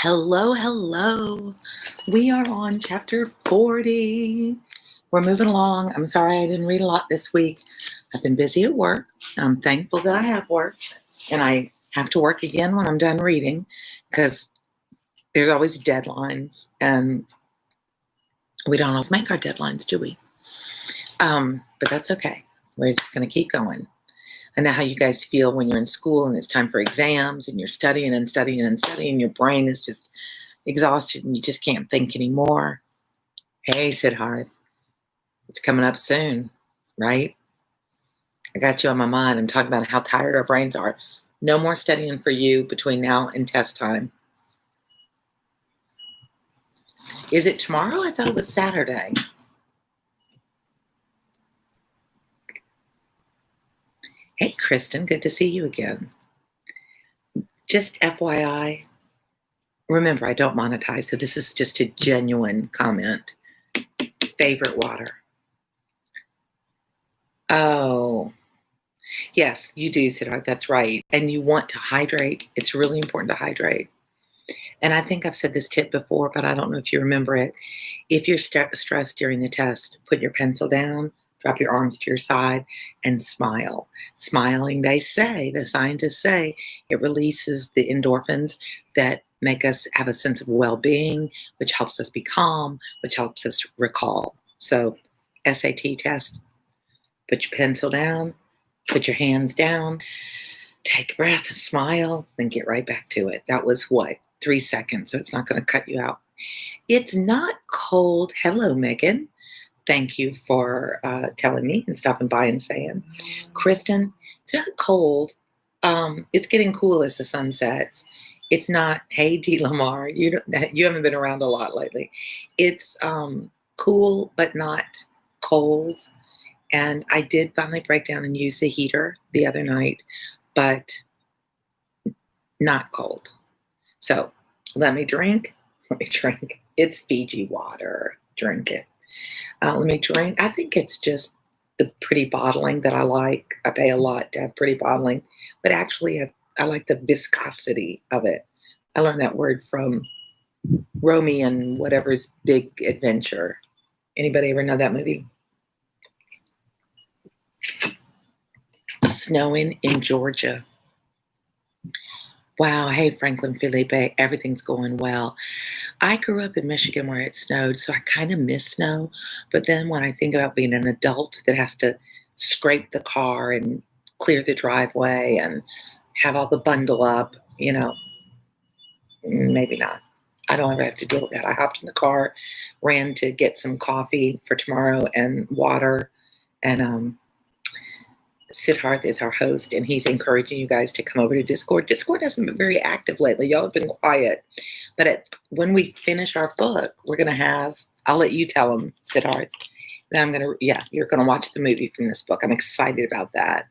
Hello, hello. We are on chapter 40. We're moving along. I'm sorry I didn't read a lot this week. I've been busy at work. I'm thankful that I have work, and I have to work again when I'm done reading because there's always deadlines, and we don't always make our deadlines, do we? But that's okay. We're just going to keep going. I know how you guys feel when you're in school and it's time for exams and you're studying and studying and studying. Your brain is just exhausted and you just can't think anymore. Hey, Siddharth, it's coming up soon, right? I got you on my mind. I'm talking about how tired our brains are. No more studying for you between now and test time. Is it tomorrow? I thought it was Saturday. Hey, Kristen, good to see you again. Just FYI, remember, I don't monetize, so this is just a genuine comment. Favorite water? Oh, yes, you do, Siddharth. That's right. And you want to hydrate. It's really important to hydrate. And I think I've said this tip before, but I don't know if you remember it. If you're stressed during the test, put your pencil down, drop your arms to your side, and smile. Smiling, they say, the scientists say, it releases the endorphins that make us have a sense of well-being, which helps us be calm, which helps us recall. So, SAT test, put your pencil down, put your hands down, take a breath and smile, then get right back to it. That was 3 seconds, so it's not going to cut you out. It's not cold. Hello, Megan. Thank you for telling me and stopping by and saying. Kristen, it's not cold. It's getting cool as the sun sets. It's not, hey, D. Lamar, you haven't been around a lot lately. It's cool, but not cold. And I did finally break down and use the heater the other night, but not cold. So let me drink. It's Fiji water. Drink it. Let me drink. I think it's just the pretty bottling that I like. I pay a lot to have pretty bottling, but actually I like the viscosity of it. I learned that word from Romy and whatever's Big Adventure. Anybody ever know that movie? Snowing in Georgia. Wow. Hey, Franklin Felipe, everything's going well. I grew up in Michigan where it snowed, so I kind of miss snow. But then when I think about being an adult that has to scrape the car and clear the driveway and have all the bundle up, maybe not. I don't ever have to deal with that. I hopped in the car, ran to get some coffee for tomorrow and water, and Siddharth is our host, and he's encouraging you guys to come over to Discord. Discord hasn't been very active lately. Y'all have been quiet. But when we finish our book, we're going to have, I'll let you tell them, Siddharth. Then you're going to watch the movie from this book. I'm excited about that.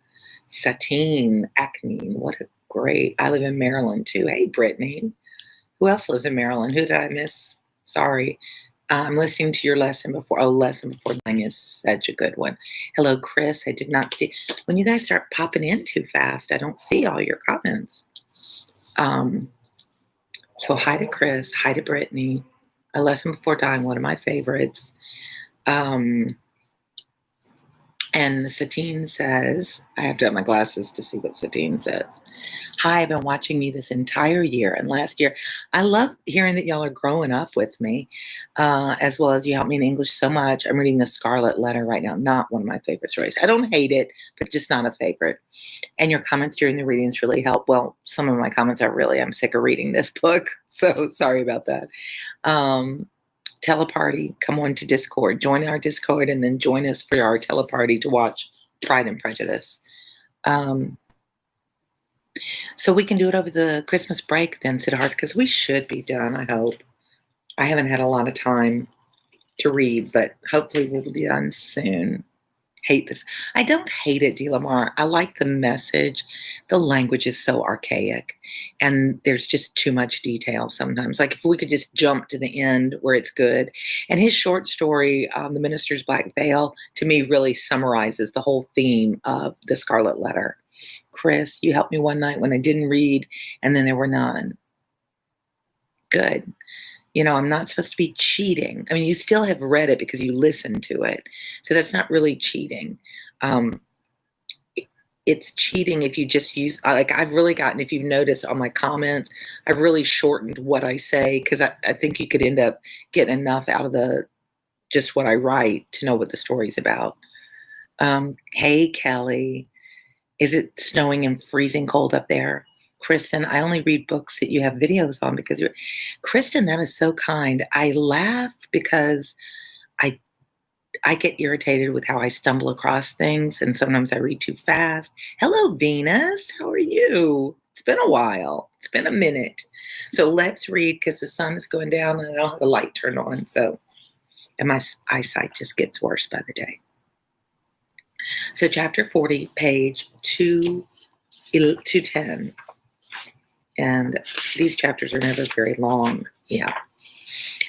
Satine, Acne, what a great, I live in Maryland too. Hey, Brittany. Who else lives in Maryland? Who did I miss? Sorry. I'm listening to your lesson before. Lesson before 9 is such a good one. Hello, Chris. I did not see. When you guys start popping in too fast, I don't see all your comments. So hi to Chris. Hi to Brittany. A Lesson Before Dying, one of my favorites. And Satine says, I have to have my glasses to see what Satine says. Hi, I've been watching you this entire year and last year. I love hearing that y'all are growing up with me, as well as you help me in English so much. I'm reading The Scarlet Letter right now. Not one of my favorite stories. I don't hate it, but just not a favorite. And your comments during the readings really help. Well, some of my comments are really, I'm sick of reading this book. So sorry about that. Teleparty, come on to Discord. Join our Discord and then join us for our teleparty to watch Pride and Prejudice. So we can do it over the Christmas break then, Siddharth, because we should be done, I hope. I haven't had a lot of time to read, but hopefully we'll be done soon. Hate this. I don't hate it, D. Lamar. I like the message. The language is so archaic, and there's just too much detail sometimes. Like if we could just jump to the end where it's good. And his short story, The Minister's Black Veil, to me really summarizes the whole theme of The Scarlet Letter. Chris, you helped me one night when I didn't read, and then there were none. Good. I'm not supposed to be cheating. I mean, you still have read it because you listened to it. So that's not really cheating. Um, i- it's cheating if you just use, like, I've really gotten, if you've noticed on my comments, I've really shortened what I say because I think you could end up getting enough out of just what I write to know what the story's about. Hey, Kelly, is it snowing and freezing cold up there? Kristen, I only read books that you have videos on because you're Kristen, that is so kind. I laugh because I I get irritated with how I stumble across things and sometimes I read too fast. Hello, Venus. How are you? It's been a while. It's been a minute. So let's read because the sun is going down and I don't have the light turned on. And my eyesight just gets worse by the day. So chapter 40, page 210. And these chapters are never very long. Yeah.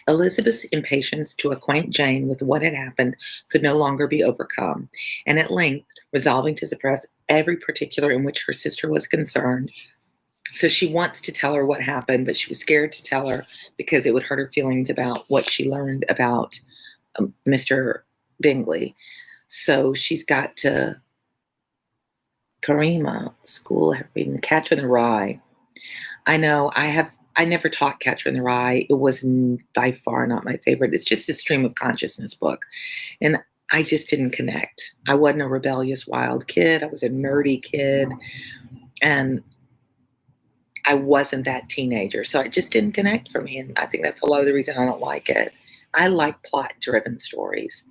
Elizabeth's impatience to acquaint Jane with what had happened could no longer be overcome, and at length, resolving to suppress every particular in which her sister was concerned, so she wants to tell her what happened, but she was scared to tell her because it would hurt her feelings about what she learned about Mr. Bingley. So she's got to Karima, school, reading Catcher in the Rye. I know I never taught Catcher in the Rye. It was by far not my favorite. It's just a stream of consciousness book. And I just didn't connect. I wasn't a rebellious wild kid. I was a nerdy kid. And I wasn't that teenager. So it just didn't connect for me. And I think that's a lot of the reason I don't like it. I like plot driven stories.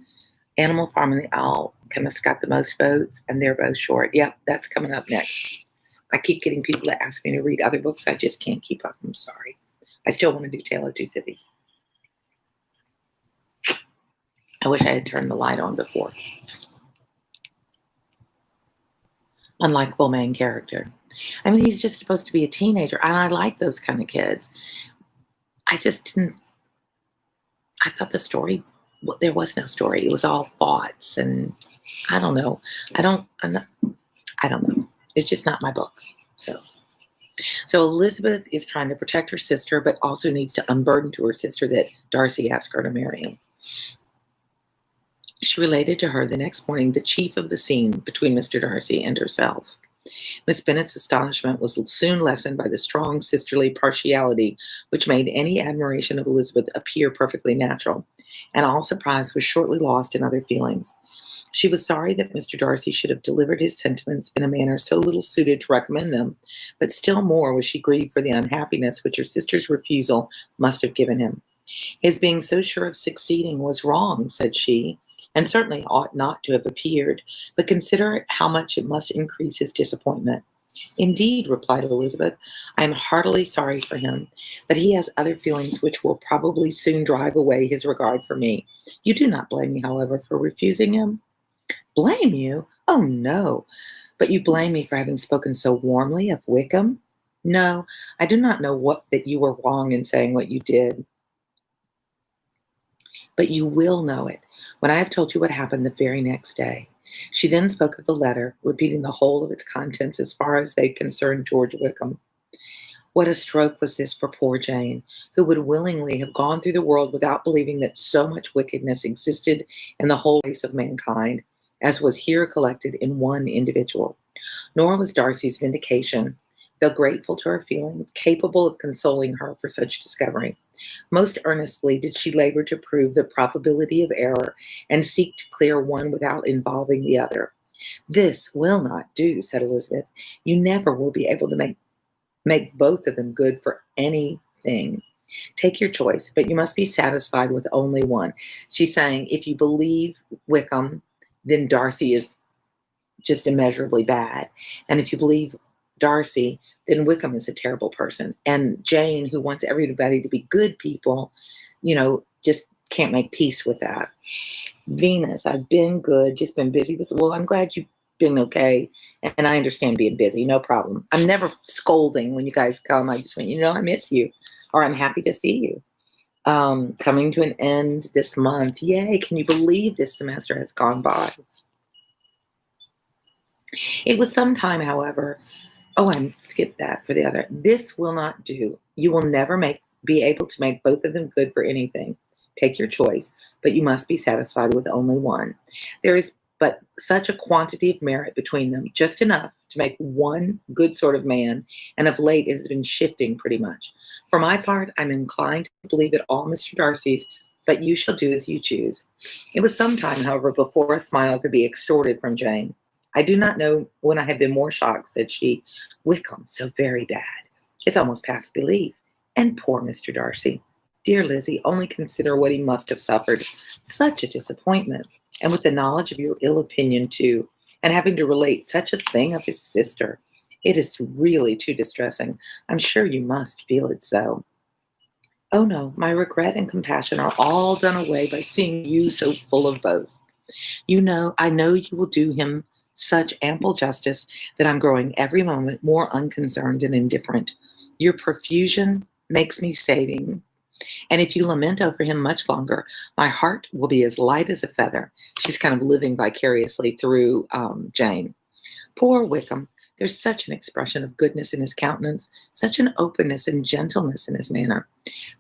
Animal Farm and the Alchemist got the most votes, and they're both short. Yep, that's coming up next. I keep getting people that ask me to read other books. I just can't keep up. I'm sorry. I still want to do Tale of Two Cities. I wish I had turned the light on before. Unlikable main character. I mean, he's just supposed to be a teenager, and I like those kind of kids. I just didn't. I thought the story, well, there was no story. It was all thoughts, and I don't know. I don't know. It's just not my book. So Elizabeth is trying to protect her sister, but also needs to unburden to her sister that Darcy asked her to marry him. She related to her the next morning the chief of the scene between Mr. Darcy and herself. Miss Bennet's astonishment was soon lessened by the strong sisterly partiality which made any admiration of Elizabeth appear perfectly natural, and all surprise was shortly lost in other feelings. She was sorry that Mr. Darcy should have delivered his sentiments in a manner so little suited to recommend them, but still more was she grieved for the unhappiness which her sister's refusal must have given him. His being so sure of succeeding was wrong, said she, and certainly ought not to have appeared, but consider how much it must increase his disappointment. Indeed, replied Elizabeth, I am heartily sorry for him, but he has other feelings which will probably soon drive away his regard for me. You do not blame me, however, for refusing him? Blame you? Oh, no. But you blame me for having spoken so warmly of Wickham? No, I do not know that you were wrong in saying what you did. But you will know it when I have told you what happened the very next day. She then spoke of the letter, repeating the whole of its contents as far as they concerned George Wickham. What a stroke was this for poor Jane, who would willingly have gone through the world without believing that so much wickedness existed in the whole race of mankind, as was here collected in one individual. Nor was Darcy's vindication, though grateful to her feelings, capable of consoling her for such discovery. Most earnestly did she labor to prove the probability of error and seek to clear one without involving the other. This will not do, said Elizabeth. You never will be able to make both of them good for anything. Take your choice, but you must be satisfied with only one. She's saying if you believe Wickham, then Darcy is just immeasurably bad. And if you believe Darcy, then Wickham is a terrible person. And Jane, who wants everybody to be good people, just can't make peace with that. Venus, I've been good, just been busy. Well, I'm glad you've been okay. And I understand being busy, no problem. I'm never scolding when you guys come. I just want I miss you, or I'm happy to see you. Coming to an end this month. Yay, can you believe this semester has gone by? It was some time, however. Oh, I skipped that for the other. This will not do. You will never make be able to make both of them good for anything. Take your choice, but you must be satisfied with only one. There is but such a quantity of merit between them, just enough to make one good sort of man, and of late it has been shifting pretty much. For my part, I'm inclined to believe it all Mr. Darcy's, but you shall do as you choose. It was some time, however, before a smile could be extorted from Jane. I do not know when I have been more shocked, said she. Wickham, so very bad. It's almost past belief. And poor Mr. Darcy. Dear Lizzie, only consider what he must have suffered. Such a disappointment. And with the knowledge of your ill opinion, too, and having to relate such a thing of his sister. It is really too distressing. I'm sure you must feel it so. Oh no, my regret and compassion are all done away by seeing you so full of both. I know you will do him such ample justice that I'm growing every moment more unconcerned and indifferent. Your profusion makes me saving. And if you lament over him much longer, my heart will be as light as a feather. She's kind of living vicariously through Jane. Poor Wickham. There's such an expression of goodness in his countenance, such an openness and gentleness in his manner.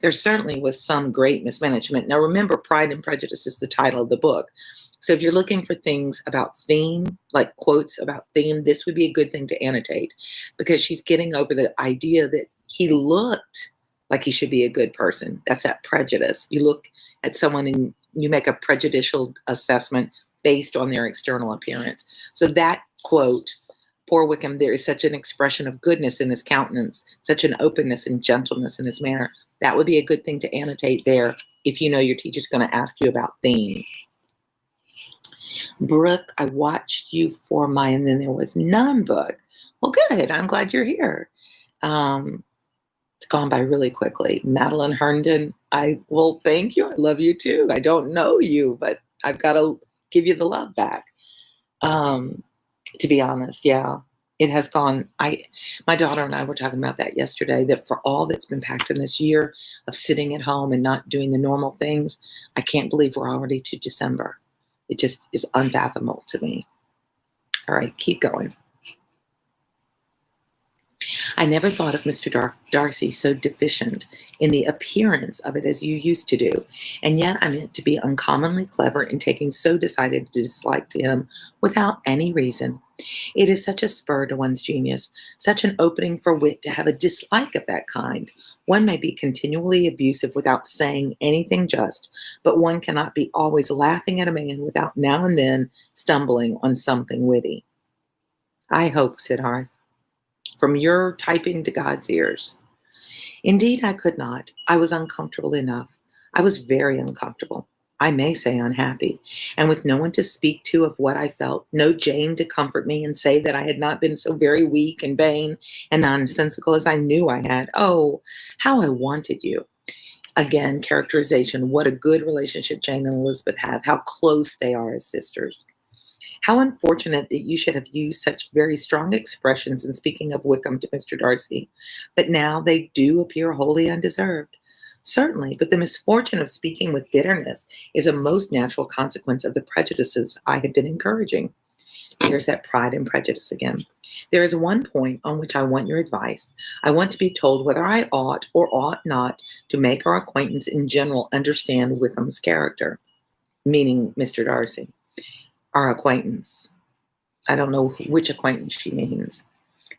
There certainly was some great mismanagement. Now remember, Pride and Prejudice is the title of the book. So if you're looking for things about theme, like quotes about theme, this would be a good thing to annotate, because she's getting over the idea that he looked like he should be a good person. That's that prejudice. You look at someone and you make a prejudicial assessment based on their external appearance. So that quote, poor Wickham, there is such an expression of goodness in his countenance, such an openness and gentleness in his manner. That would be a good thing to annotate there if you know your teacher's going to ask you about theme. Brooke, I watched you for my, and then there was none book. Well, good. I'm glad you're here. It's gone by really quickly. Madeline Herndon, thank you. I love you too. I don't know you, but I've got to give you the love back. To be honest, yeah, it has gone. My daughter and I were talking about that yesterday, that for all that's been packed in this year of sitting at home and not doing the normal things, I can't believe we're already to December. It just is unfathomable to me. All right, keep going. I never thought of Mr. Darcy so deficient in the appearance of it as you used to do, and yet I meant to be uncommonly clever in taking so decided a dislike to him without any reason. It is such a spur to one's genius, such an opening for wit to have a dislike of that kind. One may be continually abusive without saying anything just, but one cannot be always laughing at a man without now and then stumbling on something witty. I hope, said Harth, from your typing to God's ears. Indeed, I could not. I was uncomfortable enough. I was very uncomfortable. I may say unhappy, and with no one to speak to of what I felt, no Jane to comfort me and say that I had not been so very weak and vain and nonsensical as I knew I had. Oh, how I wanted you. Again, characterization. What a good relationship Jane and Elizabeth have. How close they are as sisters. How unfortunate that you should have used such very strong expressions in speaking of Wickham to Mr. Darcy. But now they do appear wholly undeserved. Certainly, but the misfortune of speaking with bitterness is a most natural consequence of the prejudices I have been encouraging. Here's that Pride and Prejudice again. There is one point on which I want your advice. I want to be told whether I ought or ought not to make our acquaintance in general understand Wickham's character, meaning Mr. Darcy. Our acquaintance. I don't know which acquaintance she means.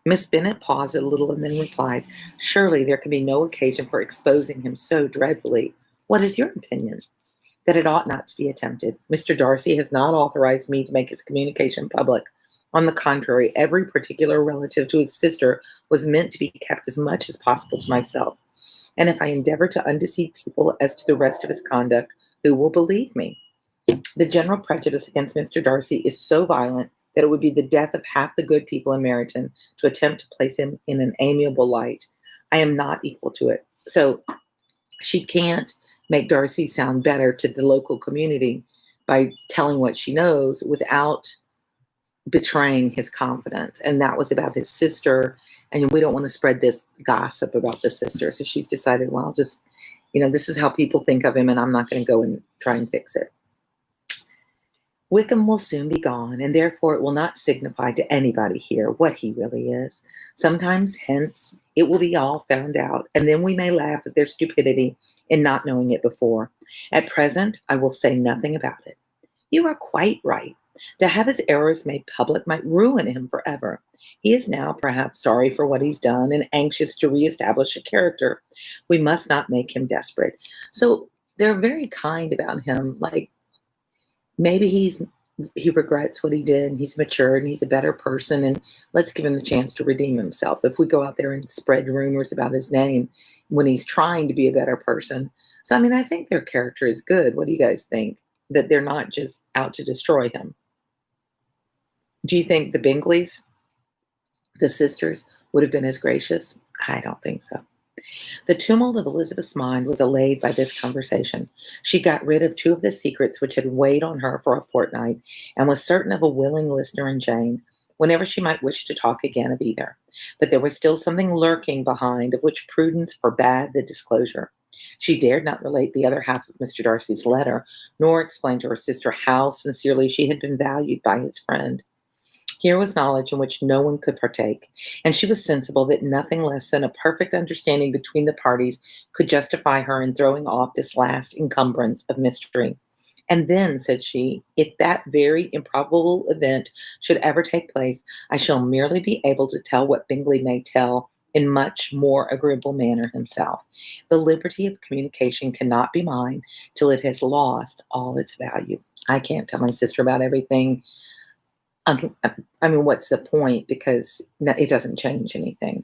Miss Bennet paused a little and then replied, surely there can be no occasion for exposing him so dreadfully. What is your opinion? That it ought not to be attempted. Mr. Darcy has not authorized me to make his communication public. On the contrary, every particular relative to his sister was meant to be kept as much as possible to myself. And if I endeavor to undeceive people as to the rest of his conduct, who will believe me? The general prejudice against Mr. Darcy is so violent that it would be the death of half the good people in Meryton to attempt to place him in an amiable light. I am not equal to it. So she can't make Darcy sound better to the local community by telling what she knows without betraying his confidence. And that was about his sister. And we don't want to spread this gossip about the sister. So she's decided, well, just, this is how people think of him, and I'm not going to go and try and fix it. Wickham will soon be gone, and therefore it will not signify to anybody here what he really is. Sometimes, hence, it will be all found out, and then we may laugh at their stupidity in not knowing it before. At present, I will say nothing about it. You are quite right. To have his errors made public might ruin him forever. He is now perhaps sorry for what he's done and anxious to reestablish a character. We must not make him desperate. So they're very kind about him. Like maybe he regrets what he did and he's matured and he's a better person, and let's give him the chance to redeem himself. If we go out there and spread rumors about his name when he's trying to be a better person. So I mean, I think their character is good. What do you guys think? That they're not just out to destroy him. Do you think the Bingleys, the sisters, would have been as gracious? I don't think so. The tumult of Elizabeth's mind was allayed by this conversation. She got rid of two of the secrets which had weighed on her for a fortnight, and was certain of a willing listener in Jane, whenever she might wish to talk again of either. But there was still something lurking behind, of which prudence forbade the disclosure. She dared not relate the other half of Mr. Darcy's letter, nor explain to her sister how sincerely she had been valued by his friend. Here was knowledge in which no one could partake, and she was sensible that nothing less than a perfect understanding between the parties could justify her in throwing off this last encumbrance of mystery. And then, said she, if that very improbable event should ever take place, I shall merely be able to tell what Bingley may tell in much more agreeable manner himself. The liberty of communication cannot be mine till it has lost all its value. I can't tell my sister about everything. I mean, what's the point? Because it doesn't change anything.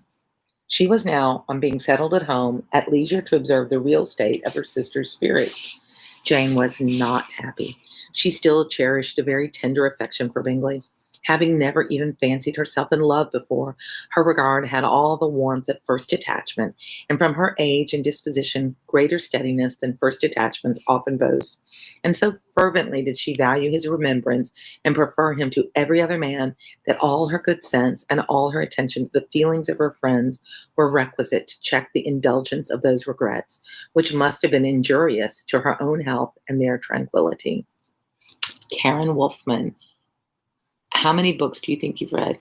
She was now, on being settled at home, at leisure to observe the real state of her sister's spirits. Jane was not happy. She still cherished a very tender affection for Bingley. Having never even fancied herself in love before, her regard had all the warmth of first attachment, and from her age and disposition, greater steadiness than first attachments often boast. And so fervently did she value his remembrance and prefer him to every other man, that all her good sense and all her attention to the feelings of her friends were requisite to check the indulgence of those regrets, which must have been injurious to her own health and their tranquillity. Karen Wolfman, how many books do you think you've read?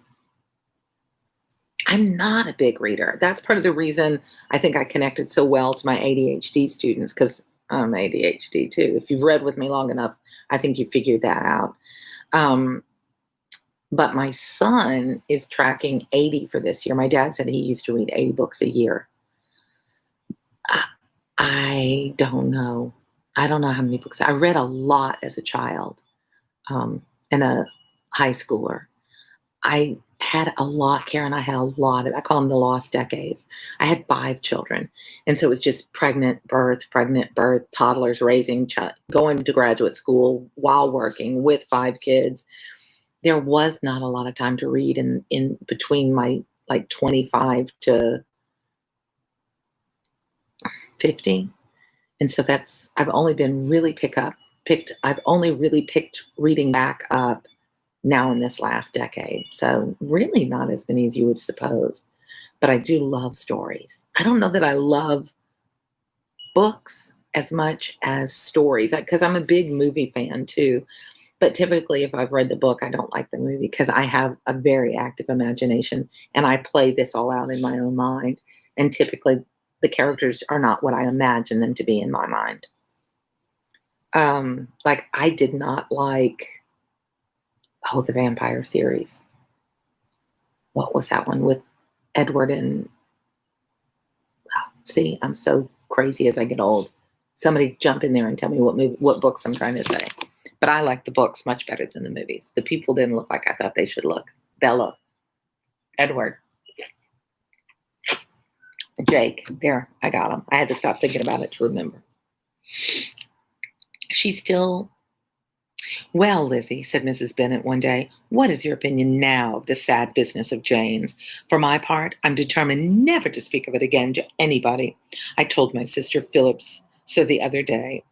I'm not a big reader. That's part of the reason I think I connected so well to my ADHD students, because I'm ADHD too. If you've read with me long enough, I think you figured that out. But my son is tracking 80 for this year. My dad said he used to read 80 books a year. I don't know. I don't know how many books. I read a lot as a child and a high schooler. I had a lot, Karen, I had a lot I call them the lost decades. I had 5 children. And so it was just pregnant, birth, toddlers, raising, going to graduate school while working with 5 kids. There was not a lot of time to read in between my 25 to 50. And so I've only really picked reading back up now in this last decade. So really not as many as you would suppose. But I do love stories. I don't know that I love books as much as stories, because I'm a big movie fan too. But typically, if I've read the book, I don't like the movie because I have a very active imagination and I play this all out in my own mind. And typically, the characters are not what I imagine them to be in my mind. I did not like, the vampire series. What was that one with Edward and, see, I'm so crazy as I get old. Somebody jump in there and tell me what books I'm trying to say. But I like the books much better than the movies. The people didn't look like I thought they should look. Bella, Edward, Jake. There, I got them. I had to stop thinking about it to remember. Well, Lizzie, said Mrs. Bennet one day, what is your opinion now of the sad business of Jane's? For my part, I'm determined never to speak of it again to anybody. I told my sister Phillips so the other day,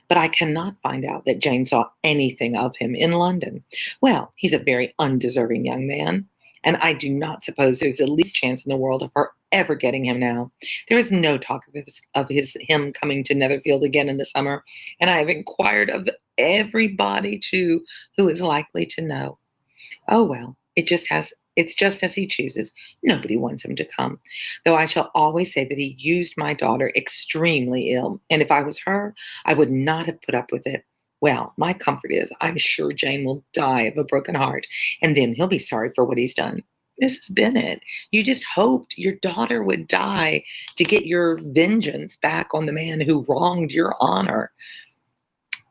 but I cannot find out that Jane saw anything of him in London. Well, he's a very undeserving young man, and I do not suppose there's the least chance in the world of her ever getting him now. There is no talk of him coming to Netherfield again in the summer, and I have inquired of everybody too who is likely to know. Oh well, it's just as he chooses. Nobody wants him to come. Though I shall always say that he used my daughter extremely ill, and if I was her, I would not have put up with it. Well, my comfort is I'm sure Jane will die of a broken heart, and then he'll be sorry for what he's done. Mrs. Bennet, you just hoped your daughter would die to get your vengeance back on the man who wronged your honor.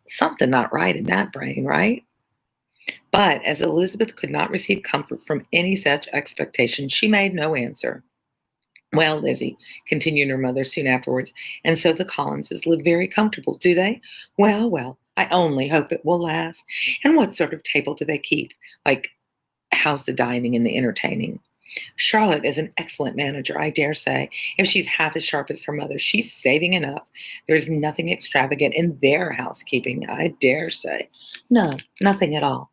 Something not right in that brain, right? But as Elizabeth could not receive comfort from any such expectation, she made no answer. Well, Lizzie, continued her mother soon afterwards, and so the Collinses live very comfortable, do they? Well, well, I only hope it will last. And what sort of table do they keep? Like, how's the dining and the entertaining? Charlotte is an excellent manager, I dare say. If she's half as sharp as her mother, she's saving enough. There's nothing extravagant in their housekeeping, I dare say. No, nothing at all.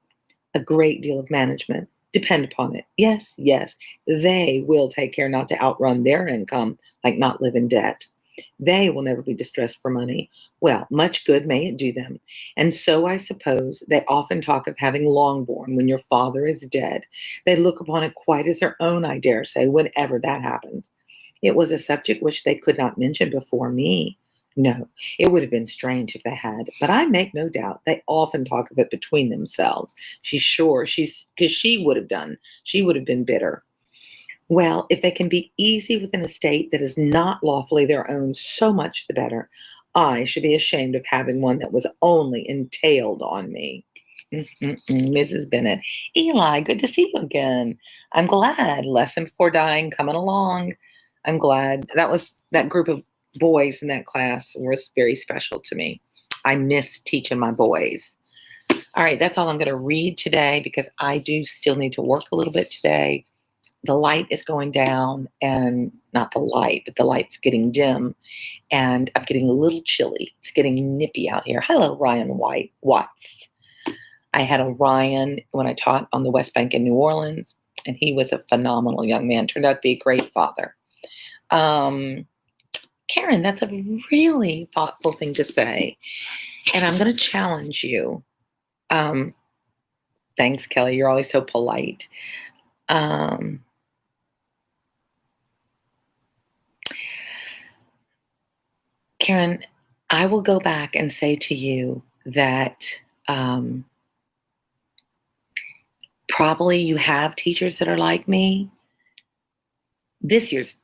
A great deal of management. Depend upon it. Yes, yes, they will take care not to outrun their income, like not live in debt. They will never be distressed for money. Well, much good may it do them. And so I suppose they often talk of having Longbourn when your father is dead. They look upon it quite as their own, I dare say, whenever that happens. It was a subject which they could not mention before me. No, it would have been strange if they had, but I make no doubt they often talk of it between themselves. She's sure because she would have done. She would have been bitter. Well, if they can be easy with an estate that is not lawfully their own, so much the better. I should be ashamed of having one that was only entailed on me. Mrs. Bennet. Eli, good to see you again. I'm glad. Lesson before dying coming along. I'm glad. That group of boys in that class was very special to me. I miss teaching my boys. All right, that's all I'm going to read today because I do still need to work a little bit today. The light is going down, and not the light, but the light's getting dim, and I'm getting a little chilly. It's getting nippy out here. Hello, Ryan Watts. I had a Ryan when I taught on the West Bank in New Orleans, and he was a phenomenal young man. Turned out to be a great father. Karen, that's a really thoughtful thing to say, and I'm going to challenge you. Thanks, Kelly. You're always so polite. Karen, I will go back and say to you that probably you have teachers that are like me.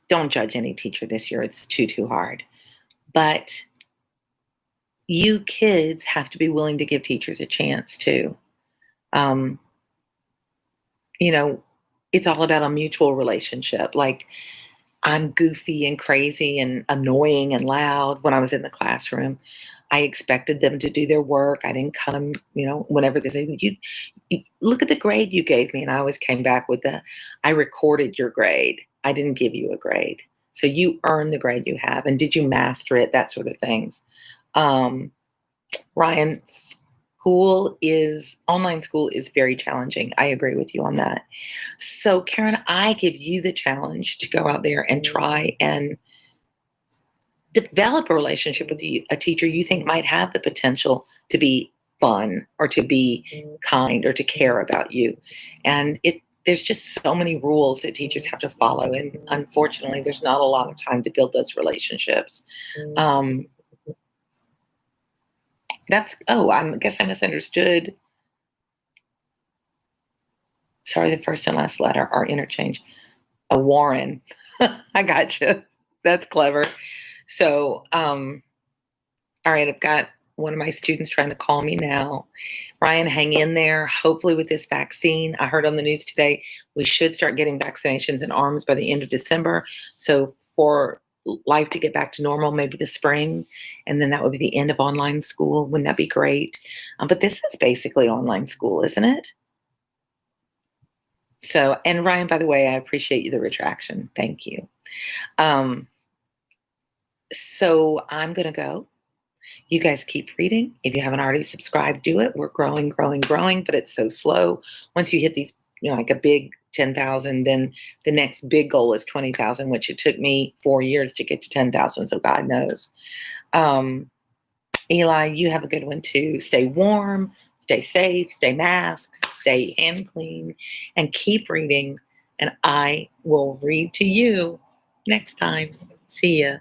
Don't judge any teacher this year. It's too hard. But you kids have to be willing to give teachers a chance too. It's all about a mutual relationship. Like, I'm goofy and crazy and annoying and loud when I was in the classroom. I expected them to do their work. I didn't cut them, whenever they say, you look at the grade you gave me. And I always came back with I recorded your grade. I didn't give you a grade. So you earned the grade you have. And did you master it? That sort of things. Ryan, online school is very challenging. I agree with you on that. So Karen, I give you the challenge to go out there and try and develop a relationship with a teacher you think might have the potential to be fun or to be kind or to care about you. And there's just so many rules that teachers have to follow. And unfortunately, there's not a lot of time to build those relationships. I guess I misunderstood. Sorry, the first and last letter are interchanged. A Warren. I gotcha. That's clever. So, all right, I've got one of my students trying to call me now. Ryan, hang in there. Hopefully with this vaccine, I heard on the news today, we should start getting vaccinations in arms by the end of December. So for life to get back to normal, maybe the spring, and then that would be the end of online school. Wouldn't that be great? But this is basically online school, isn't it? So, and Ryan, by the way, I appreciate the retraction. Thank you. So I'm going to go. You guys keep reading. If you haven't already subscribed, do it. We're growing, but it's so slow. Once you hit these, like a big 10,000, then the next big goal is 20,000, which it took me 4 years to get to 10,000. So God knows. Eli, you have a good one too. Stay warm, stay safe, stay masked, stay hand clean, and keep reading. And I will read to you next time. See ya.